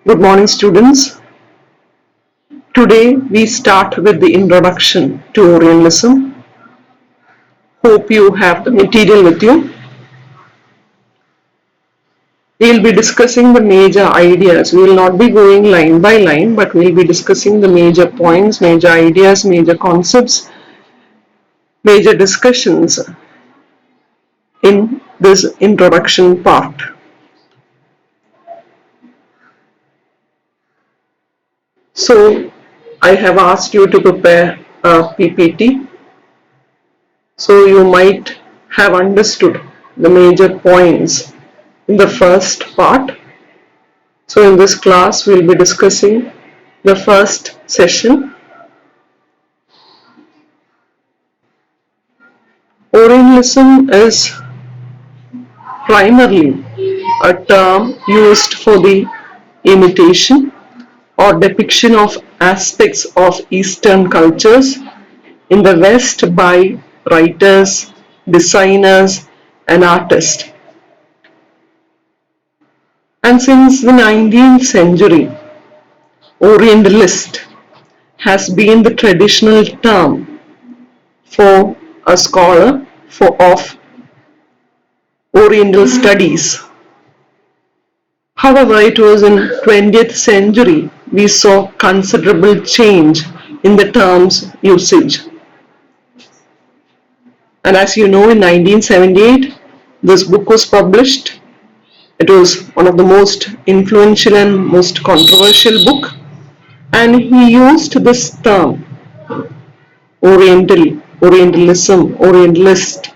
Good morning, students. Today we start with the introduction to Orientalism. Hope you have the material with you. We will be discussing the major ideas. We will not be going line by line, but we will be discussing the major points, major ideas, major concepts, major discussions in this introduction part. So, I have asked you to prepare a PPT. So, you might have understood the major points in the first part. So in this class we'll be discussing the first session. Orientalism is primarily a term used for the imitation or depiction of aspects of Eastern cultures in the West by writers, designers and artists. And since the 19th century, Orientalist has been the traditional term for a scholar of Oriental studies. However, it was in 20th century we saw considerable change in the term's usage. And as you know, in 1978, this book was published. It was one of the most influential and most controversial book. And he used this term, Orientalism, Orientalist,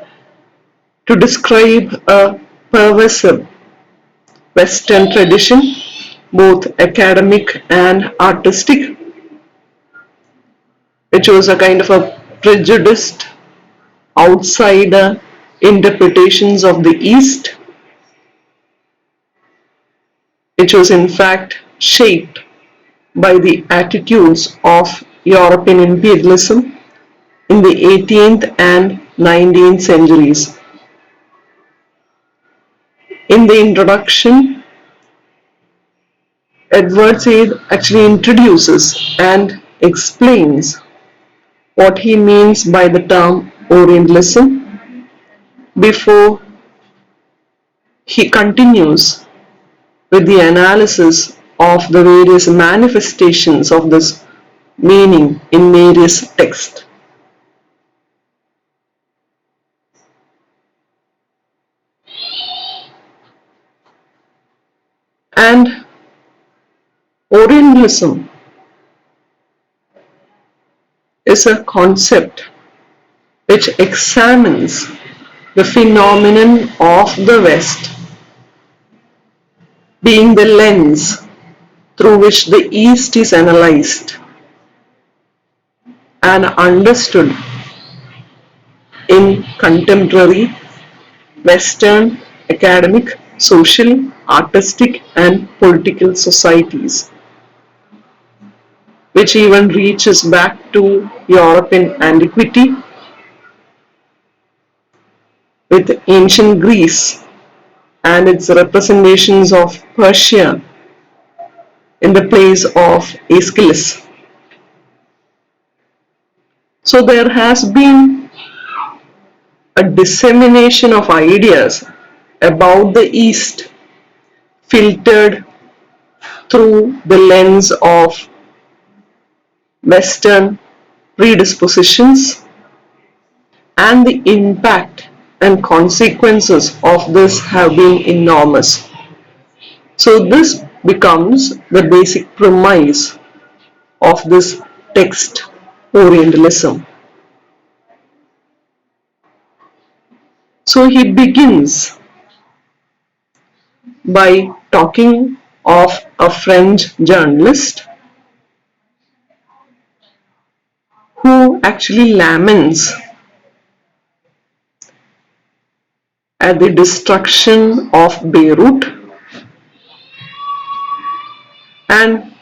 to describe a pervasive Western tradition, both academic and artistic, which was a kind of a prejudiced outsider interpretations of the East, which was in fact shaped by the attitudes of European imperialism in the 18th and 19th centuries. In the introduction, Edward Said actually introduces and explains what he means by the term Orientalism before he continues with the analysis of the various manifestations of this meaning in various texts. And Orientalism is a concept which examines the phenomenon of the West being the lens through which the East is analyzed and understood in contemporary Western academic, social, artistic and political societies, which even reaches back to European antiquity with ancient Greece and its representations of Persia in the place of Aeschylus. So there has been a dissemination of ideas about the East filtered through the lens of Western predispositions, and the impact and consequences of this have been enormous. So this becomes the basic premise of this text, Orientalism. So he begins by talking of a French journalist who actually laments at the destruction of Beirut, and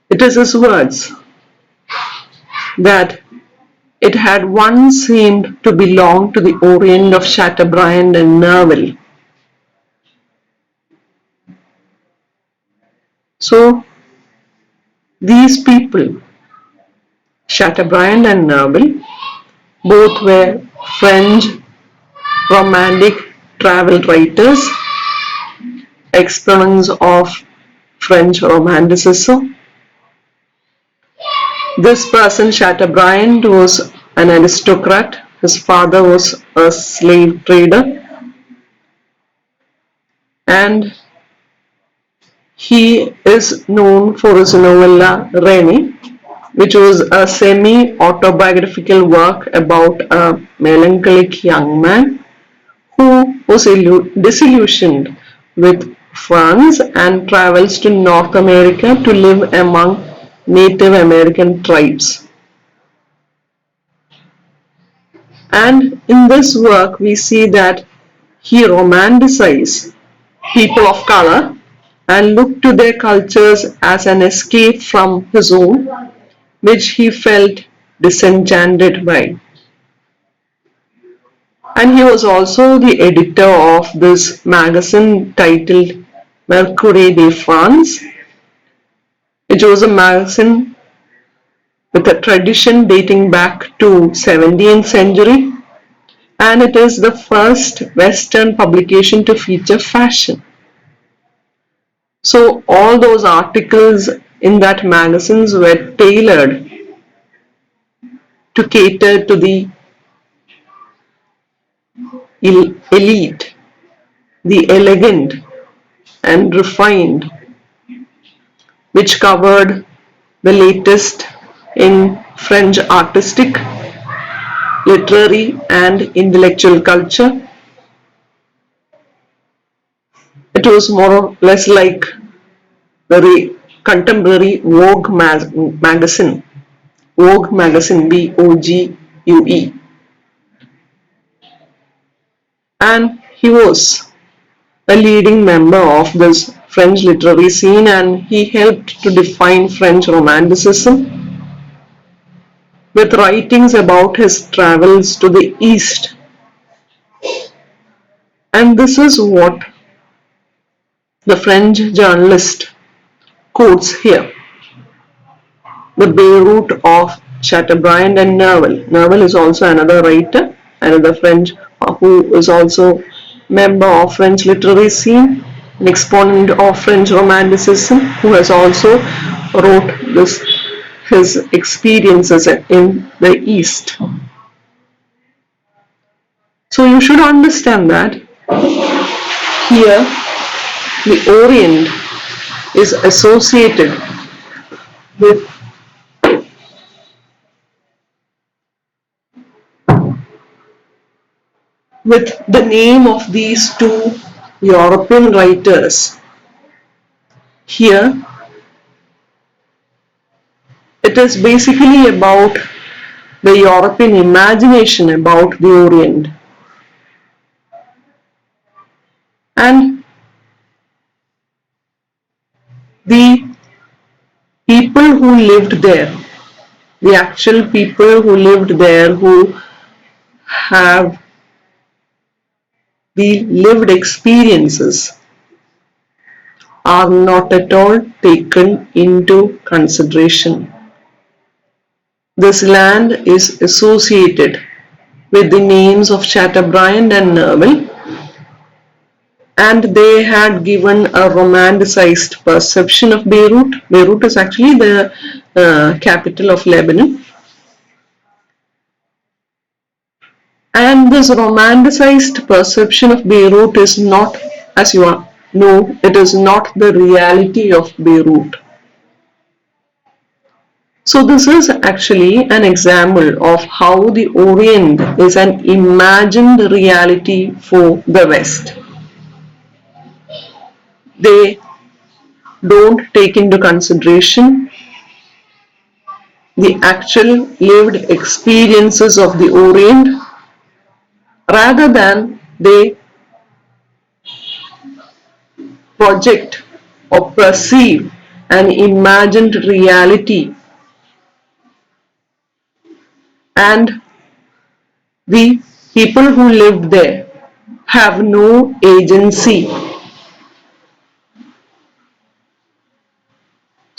it is his words that it had once seemed to belong to the Orient of Chateaubriand and Nerval. So these people, Chateaubriand and Nerval, both were French romantic travel writers, exponents of French Romanticism. This person, Chateaubriand, was an aristocrat. His father was a slave trader, and he is known for his novella Rennie, which was a semi-autobiographical work about a melancholic young man who was disillusioned with France and travels to North America to live among Native American tribes. And in this work, we see that he romanticizes people of color and looked to their cultures as an escape from his own, which he felt disenchanted by. And he was also the editor of this magazine titled Mercure de France, which was a magazine with a tradition dating back to 17th century, and it is the first Western publication to feature fashion. So all those articles in that magazines were tailored to cater to the elite, the elegant and refined, which covered the latest in French artistic, literary and intellectual culture. It was more or less like the contemporary magazine, Vogue magazine, Vogue, and he was a leading member of this French literary scene, and he helped to define French Romanticism with writings about his travels to the East. And this is what the French journalist quotes here: the Beirut of Chateaubriand and Nerval. Nerval is also another writer, another French who is also member of French literary scene, an exponent of French Romanticism, who has also wrote this his experiences in the East. So you should understand that here the Orient is associated with the name of these two European writers. Here it is basically about the European imagination about the Orient. And the people who lived there, the actual people who lived there, who have the lived experiences, are not at all taken into consideration. This land is associated with the names of Chateaubriand and Nerval, and they had given a romanticized perception of Beirut. Beirut is actually the capital of Lebanon. And this romanticized perception of Beirut is not, as you know, it is not the reality of Beirut. So this is actually an example of how the Orient is an imagined reality for the West. They don't take into consideration the actual lived experiences of the Orient, rather than they project or perceive an imagined reality, and the people who lived there have no agency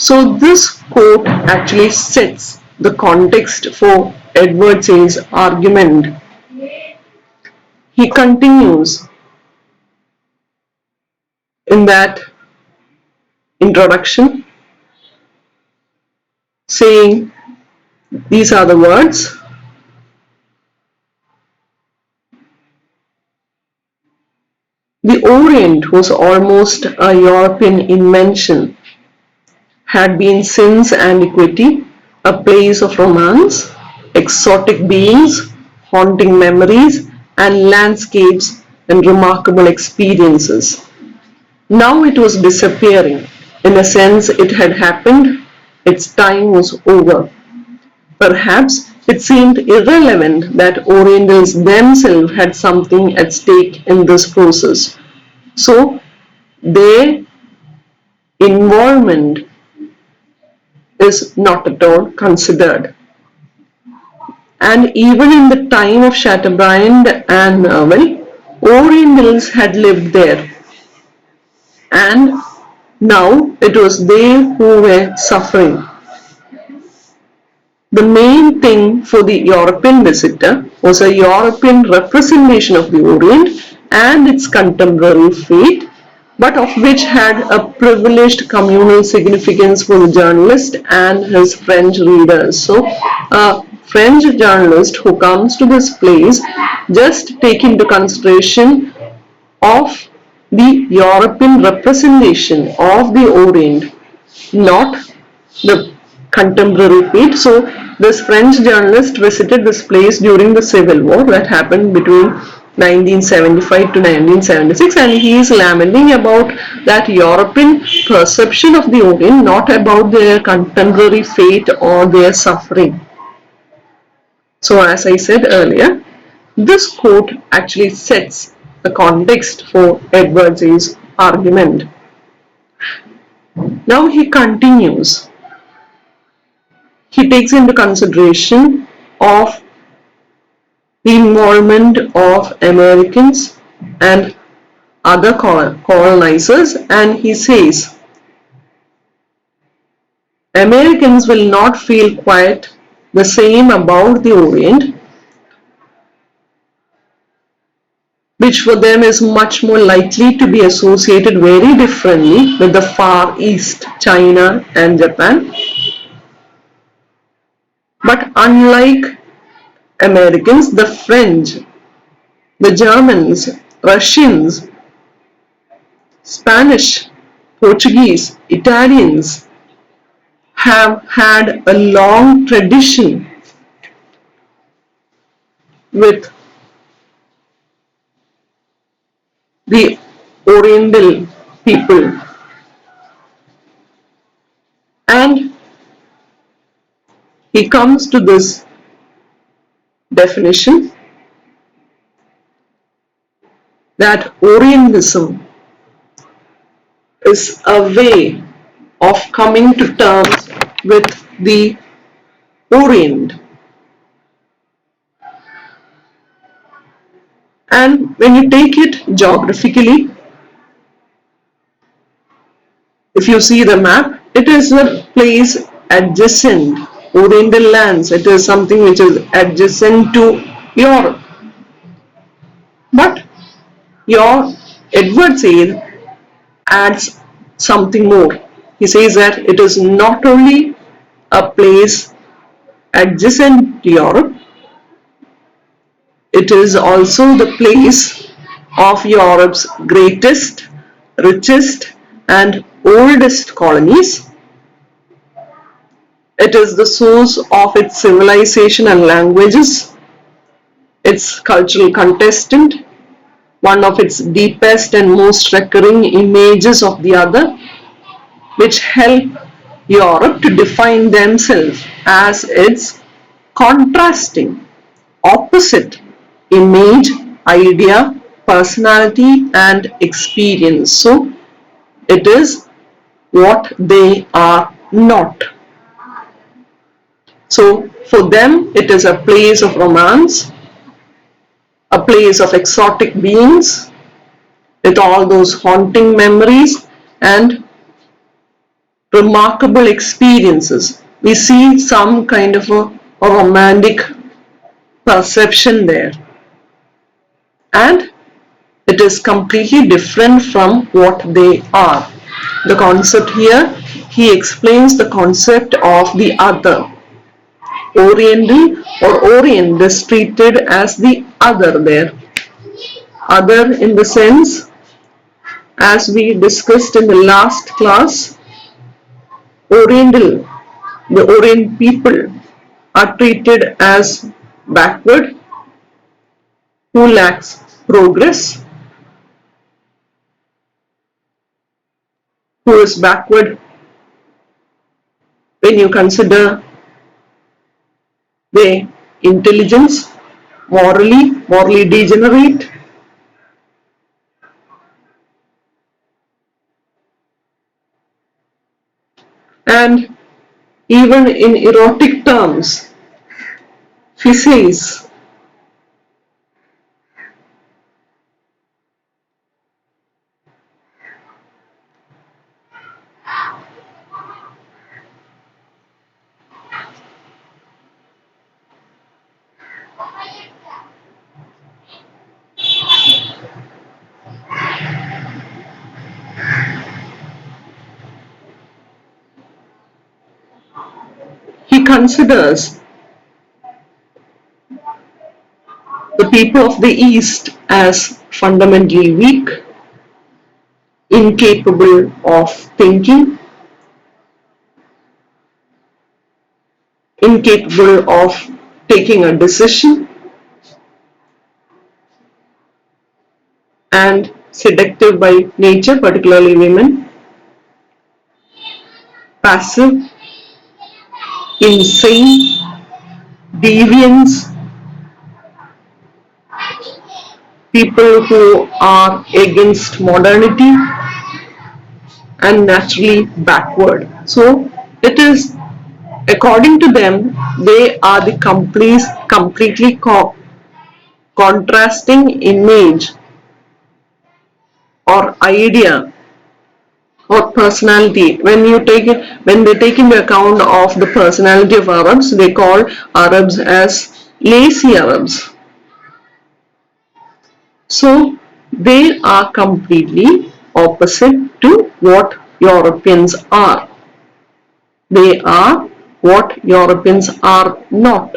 So this quote actually sets the context for Edward Said's argument. He continues in that introduction saying these are the words: the Orient was almost a European invention, had been since antiquity a place of romance, exotic beings, haunting memories, and landscapes and remarkable experiences. Now it was disappearing. In a sense, it had happened, its time was over. Perhaps it seemed irrelevant that Orientals themselves had something at stake in this process. So their involvement is not at all considered. And even in the time of Chateaubriand and Nerval, Orientals had lived there, and now it was they who were suffering. The main thing for the European visitor was a European representation of the Orient and its contemporary fate, but of which had a privileged communal significance for the journalist and his French readers. So, a French journalist who comes to this place just take into consideration of the European representation of the Orient, not the contemporary fate. So this French journalist visited this place during the Civil War that happened between 1975 to 1976, and he is lamenting about that European perception of the Orient, not about their contemporary fate or their suffering. So as I said earlier, this quote actually sets the context for Edwards' argument. Now he continues. He takes into consideration of the involvement of Americans and other colonizers, and he says Americans will not feel quite the same about the Orient, which for them is much more likely to be associated very differently with the Far East, China and Japan. But unlike Americans, the French, the Germans, Russians, Spanish, Portuguese, Italians have had a long tradition with the Oriental people, and he comes to this definition that Orientalism is a way of coming to terms with the Orient. And when you take it geographically, if you see the map, it is a place adjacent, Oriental lands. It is something which is adjacent to Europe. But your Edward Said adds something more. He says that it is not only a place adjacent to Europe, it is also the place of Europe's greatest, richest, and oldest colonies. It is the source of its civilization and languages, its cultural contestant, one of its deepest and most recurring images of the other, which help Europe to define themselves as its contrasting, opposite image, idea, personality, and experience. So, it is what they are not. So, for them, it is a place of romance, a place of exotic beings with all those haunting memories and remarkable experiences. We see some kind of a romantic perception there, and it is completely different from what they are. The concept here, he explains the concept of the other. Oriental or Orient is treated as the other there. Other in the sense, as we discussed in the last class, Oriental, the Orient people are treated as backward, who lacks progress, who is backward when you consider their intelligence, morally degenerate, and even in erotic terms, he says he considers the people of the East as fundamentally weak, incapable of thinking, incapable of taking a decision, and seductive by nature, particularly women, passive, insane, deviants, people who are against modernity, and naturally backward. So it is, according to them, they are the completely contrasting image or idea or personality. When they take into account of the personality of Arabs, they call Arabs as lazy Arabs. So they are completely opposite to what Europeans are. They are what Europeans are not.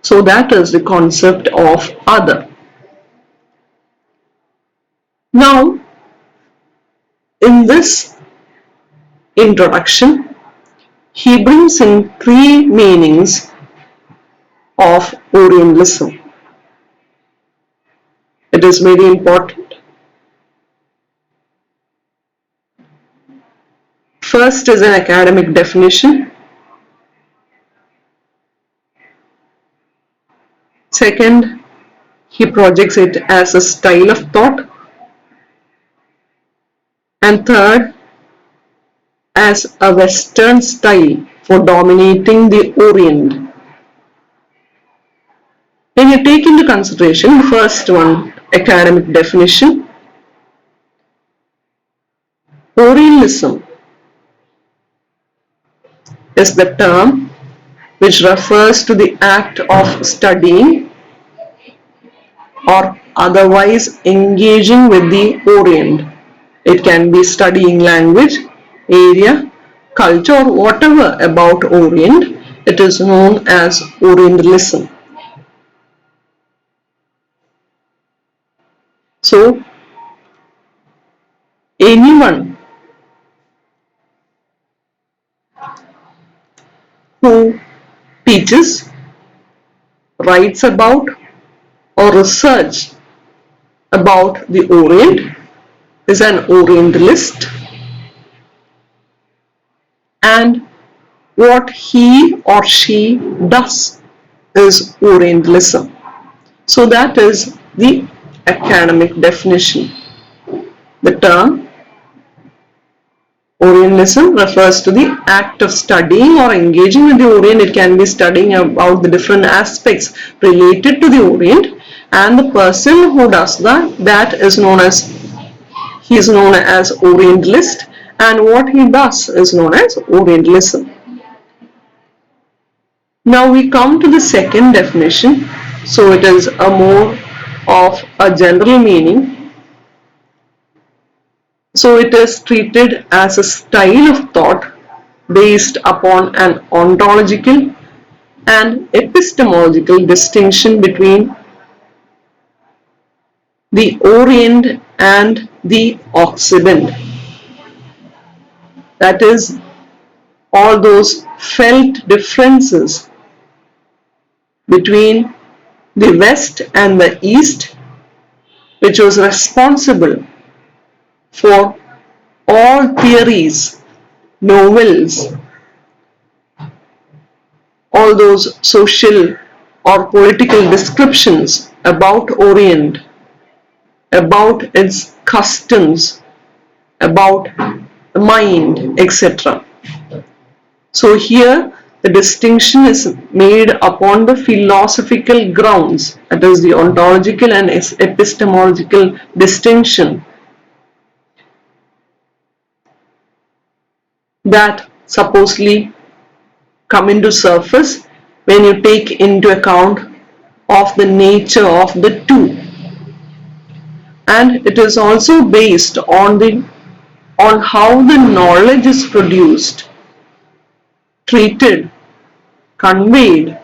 So that is the concept of other. Now, in this introduction, he brings in three meanings of Orientalism. It is very important. First is an academic definition. Second, he projects it as a style of thought. And third, as a Western style for dominating the Orient. When you take into consideration the first one, academic definition, Orientalism is the term which refers to the act of studying or otherwise engaging with the Orient. It can be studying language, area, culture, or whatever about Orient. It is known as Orientalism. So, anyone who teaches, writes about, or research about the Orient is an Orientalist, and what he or she does is Orientalism. So that is the academic definition. The term Orientalism refers to the act of studying or engaging with the Orient. It can be studying about the different aspects related to the Orient, and the person who does that is known as Orientalist, and what he does is known as Orientalism. Now we come to the second definition. So it is a more of a general meaning. So it is treated as a style of thought based upon an ontological and epistemological distinction between the Orient and the Occident. That is, all those felt differences between the West and the East, which was responsible for all theories, novels, all those social or political descriptions about Orient, about its customs, about the mind, etc. So here the distinction is made upon the philosophical grounds, that is the ontological and epistemological distinction that supposedly come into surface when you take into account of the nature of the two, and it is also based on how the knowledge is produced, treated, conveyed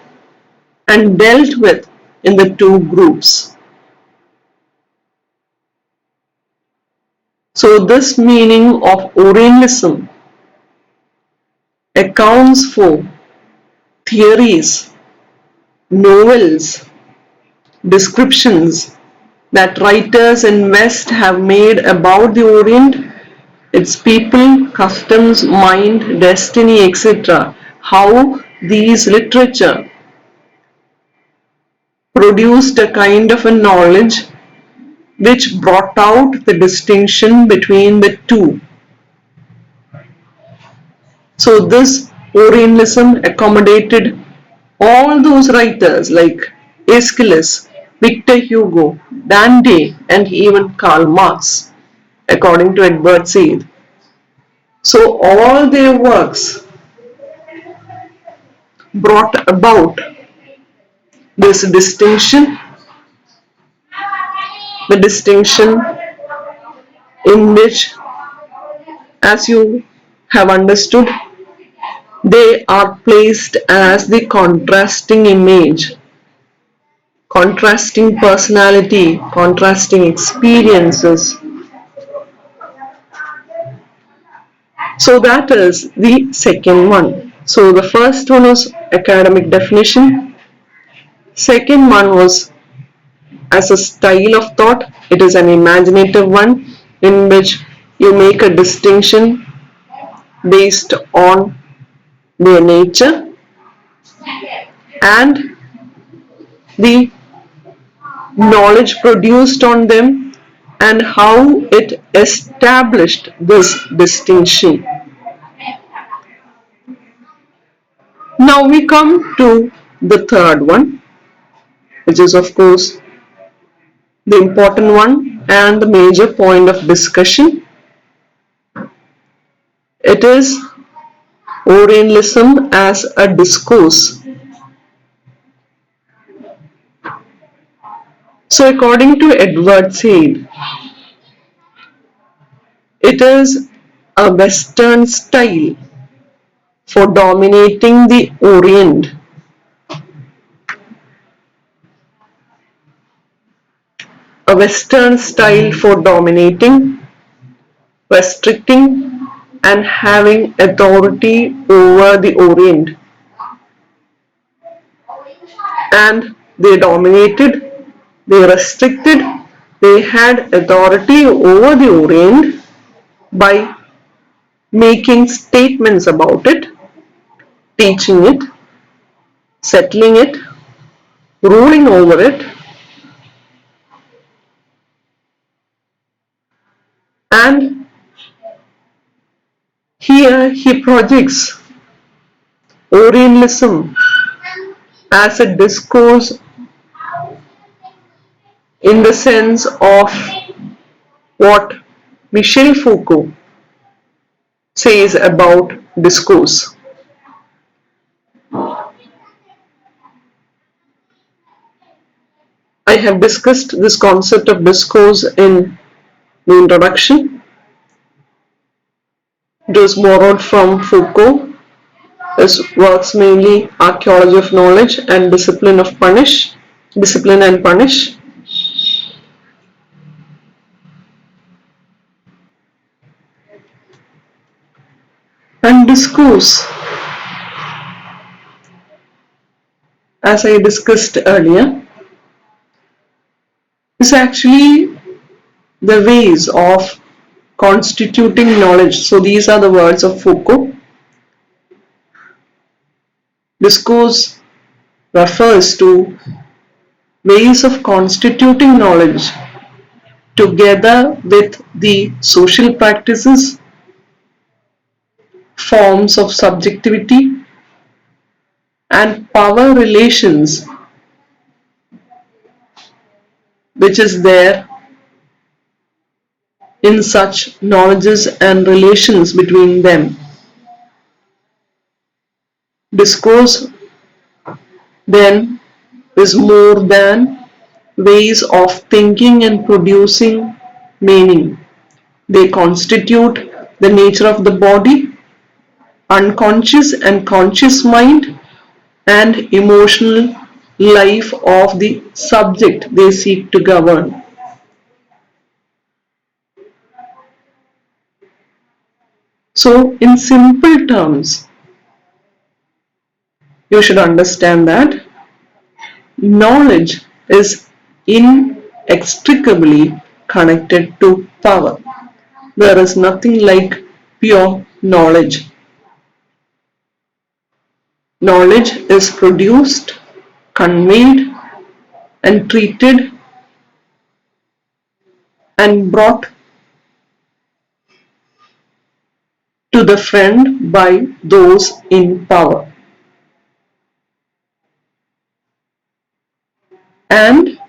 and dealt with in the two groups. So this meaning of Orientalism accounts for theories, novels, descriptions that writers in West have made about the Orient, its people, customs, mind, destiny, etc. How these literature produced a kind of a knowledge which brought out the distinction between the two. So this Orientalism accommodated all those writers like Aeschylus, Victor Hugo, Dante and even Karl Marx, according to Edward Said. So all their works brought about this distinction, the distinction in which, as you have understood, they are placed as the contrasting image, contrasting personality, contrasting experiences. So that is the second one. So the first one was academic definition. Second one was as a style of thought. It is an imaginative one in which you make a distinction based on their nature and the knowledge produced on them and how it established this distinction. Now we come to the third one, which is of course the important one and the major point of discussion. It is Orientalism as a discourse. So according to Edward Said, it is a Western style for dominating the Orient. A Western style for dominating, restricting and having authority over the Orient. And they dominated, they restricted, they had authority over the Orient by making statements about it, teaching it, settling it, ruling over it, and here he projects Orientalism as a discourse in the sense of what Michel Foucault says about discourse. I have discussed this concept of discourse in the introduction. It was borrowed from Foucault. His works mainly archaeology of knowledge and discipline and punish. And discourse, as I discussed earlier, is actually the ways of constituting knowledge. So these are the words of Foucault. Discourse refers to ways of constituting knowledge together with the social practices, forms of subjectivity, and power relations which is there in such knowledges and relations between them. Discourse then is more than ways of thinking and producing meaning. They constitute the nature of the body, unconscious and conscious mind, and emotional life of the subject they seek to govern. So, in simple terms, you should understand that knowledge is inextricably connected to power. There is nothing like pure knowledge. Knowledge is produced, conveyed, and treated and brought to the friend by those in power. And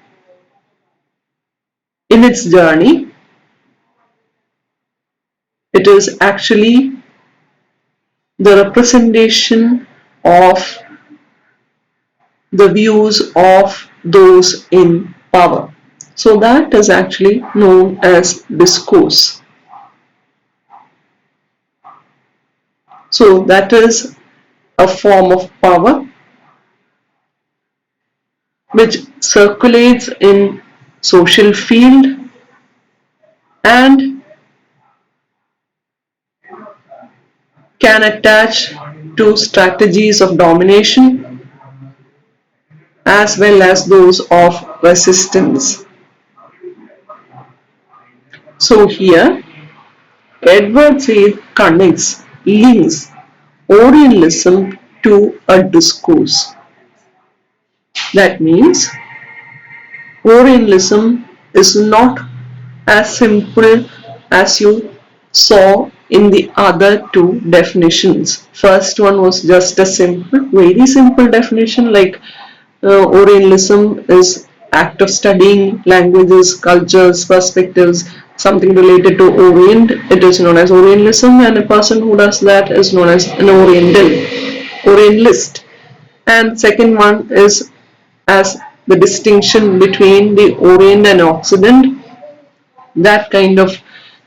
in its journey, it is actually the representation of the views of those in power. So that is actually known as discourse. So that is a form of power which circulates in social field and can attach to strategies of domination as well as those of resistance. So here Edward Said connects, links Orientalism to a discourse. That means Orientalism is not as simple as you saw in the other two definitions. First one was just a simple, very simple definition like Orientalism is act of studying languages, cultures, perspectives, something related to Orient. It is known as Orientalism, and a person who does that is known as an Orientalist. And second one is as the distinction between the Orient and Occident. That kind of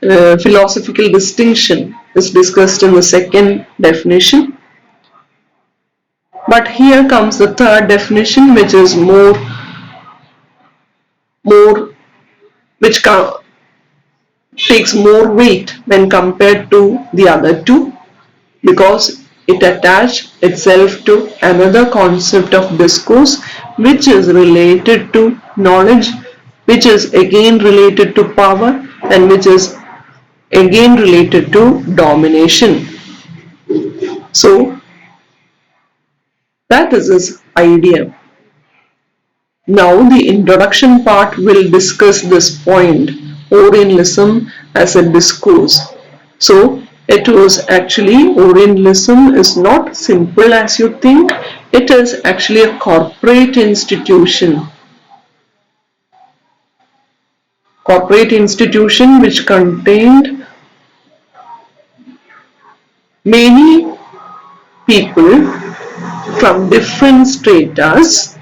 philosophical distinction is discussed in the second definition. But here comes the third definition, which is more which takes more weight when compared to the other two, because it attached itself to another concept of discourse which is related to knowledge, which is again related to power, and which is again related to domination. So that is his idea. Now the introduction part will discuss this point, Orientalism as a discourse. So it was actually, Orientalism is not simple as you think. It is actually a corporate institution. Corporate institution which contained Many people from different stratas.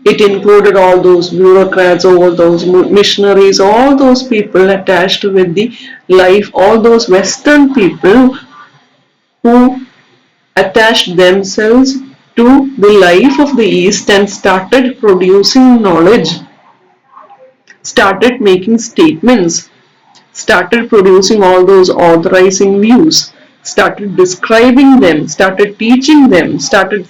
It included all those bureaucrats, all those missionaries, all those people attached with the life, all those Western people who attached themselves to the life of the East and started producing knowledge, started making statements, started producing all those authorizing views, started describing them, started teaching them, started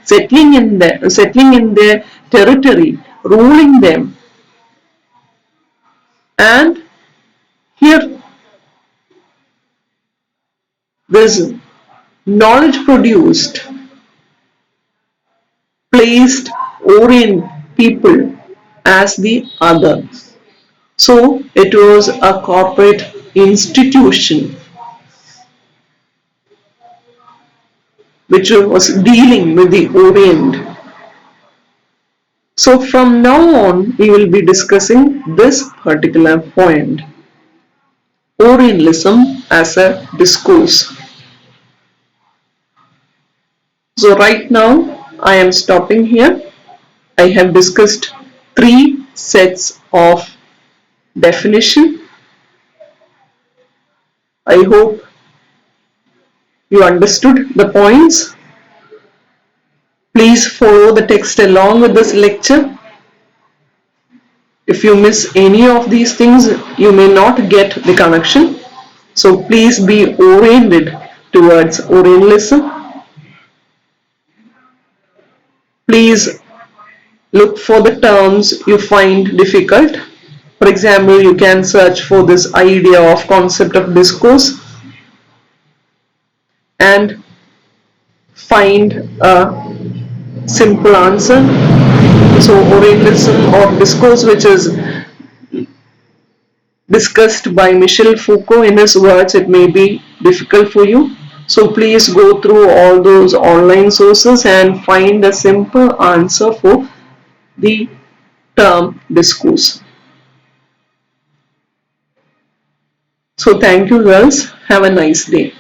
settling in their territory, ruling them. And here this knowledge produced placed Orient people as the other. So it was a corporate institution which was dealing with the Orient. So from now on, we will be discussing this particular point, Orientalism as a discourse. So right now, I am stopping here. I have discussed three sets of definition. I hope you understood the points. Please follow the text along with this lecture. If you miss any of these things, you may not get the connection. So please be oriented towards Orientalism. Please look for the terms you find difficult. For example, you can search for this idea of concept of discourse and find a simple answer. So Orientalism or discourse, which is discussed by Michel Foucault in his words, it may be difficult for you. So please go through all those online sources and find a simple answer for the term discourse. So thank you girls. Have a nice day.